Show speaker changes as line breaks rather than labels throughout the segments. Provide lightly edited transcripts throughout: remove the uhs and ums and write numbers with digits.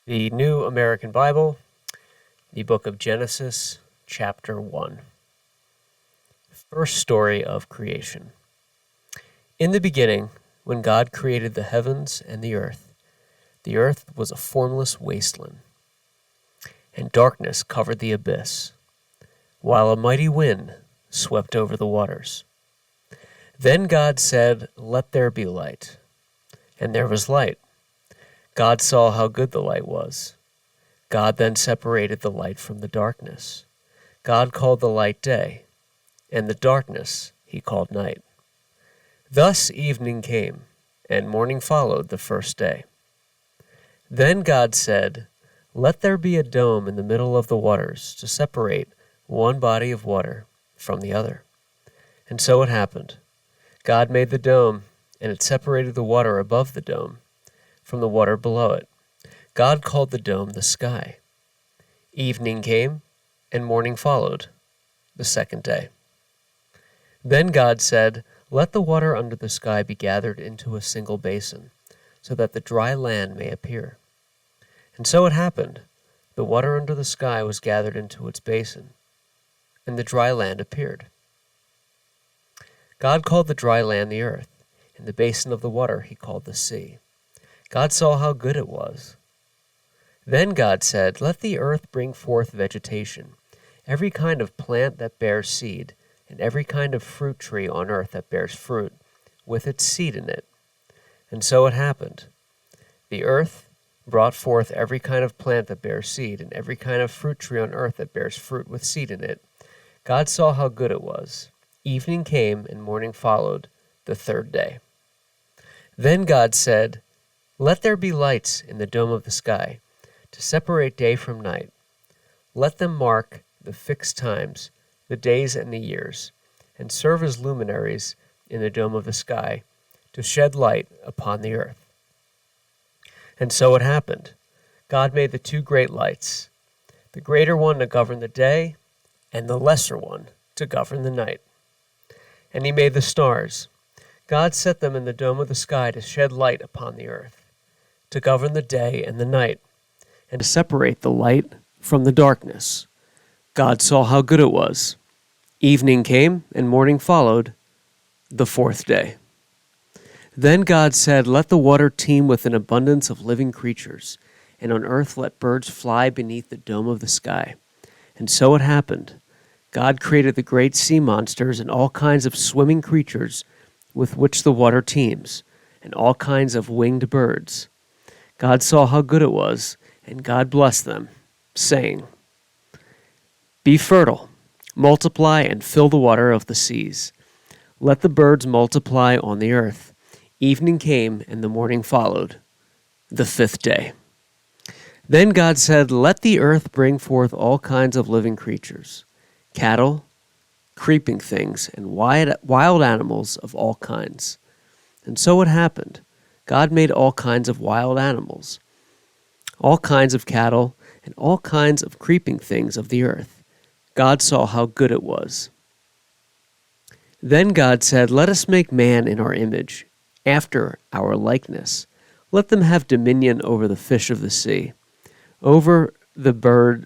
The New American Bible, the book of Genesis, chapter 1. First story of creation. In the beginning, when God created the heavens and the earth was a formless wasteland, and darkness covered the abyss, while a mighty wind swept over the waters. Then God said, "Let there be light." And there was light. God saw how good the light was. God then separated the light from the darkness. God called the light day, and the darkness he called night. Thus evening came, and morning followed the first day. Then God said, "Let there be a dome in the middle of the waters to separate one body of water from the other." And so it happened. God made the dome, and it separated the water above the dome from the water below it. God called the dome the sky. Evening came, and morning followed, the second day. Then God said, "Let the water under the sky be gathered into a single basin, so that the dry land may appear." And so it happened. The water under the sky was gathered into its basin, and the dry land appeared. God called the dry land the earth, and the basin of the water he called the sea. God saw how good it was. Then God said, "Let the earth bring forth vegetation, every kind of plant that bears seed, and every kind of fruit tree on earth that bears fruit, with its seed in it." And so it happened. The earth brought forth every kind of plant that bears seed, and every kind of fruit tree on earth that bears fruit with seed in it. God saw how good it was. Evening came, and morning followed, the third day. Then God said, "Let there be lights in the dome of the sky, to separate day from night. Let them mark the fixed times, the days and the years, and serve as luminaries in the dome of the sky, to shed light upon the earth." And so it happened. God made the two great lights, the greater one to govern the day, and the lesser one to govern the night. And he made the stars. God set them in the dome of the sky to shed light upon the earth, to govern the day and the night, and to separate the light from the darkness. God saw how good it was. Evening came, and morning followed, the fourth day. Then God said, "Let the water teem with an abundance of living creatures, and on earth let birds fly beneath the dome of the sky." And so it happened. God created the great sea monsters and all kinds of swimming creatures with which the water teems, and all kinds of winged birds. God saw how good it was, and God blessed them, saying, "Be fertile, multiply, and fill the water of the seas. Let the birds multiply on the earth." Evening came, and the morning followed, the fifth day. Then God said, "Let the earth bring forth all kinds of living creatures, cattle, creeping things, and wild animals of all kinds." And so it happened. God made all kinds of wild animals, all kinds of cattle, and all kinds of creeping things of the earth. God saw how good it was. Then God said, "Let us make man in our image, after our likeness. Let them have dominion over the fish of the sea, over the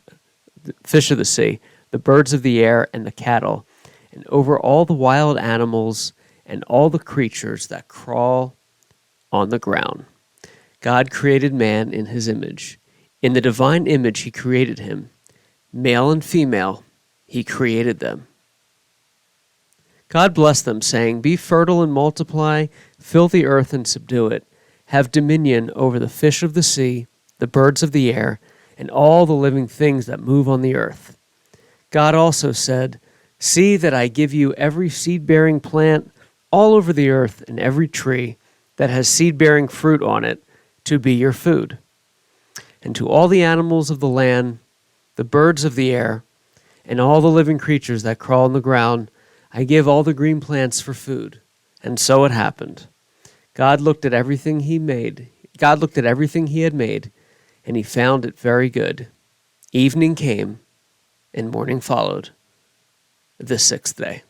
fish of the sea, the birds of the air, and the cattle, and over all the wild animals and all the creatures that crawl on the ground." God created man in his image. In the divine image he created him. Male and female he created them. God blessed them, saying, "Be fertile and multiply, fill the earth and subdue it. Have dominion over the fish of the sea, the birds of the air, and all the living things that move on the earth." God also said, "See that I give you every seed-bearing plant all over the earth, and every tree that has seed-bearing fruit on it, to be your food. And to all the animals of the land, the birds of the air, and all the living creatures that crawl on the ground, I give all the green plants for food." And so it happened. God looked at everything he had made, and he found it very good. Evening came, and morning followed, the sixth day.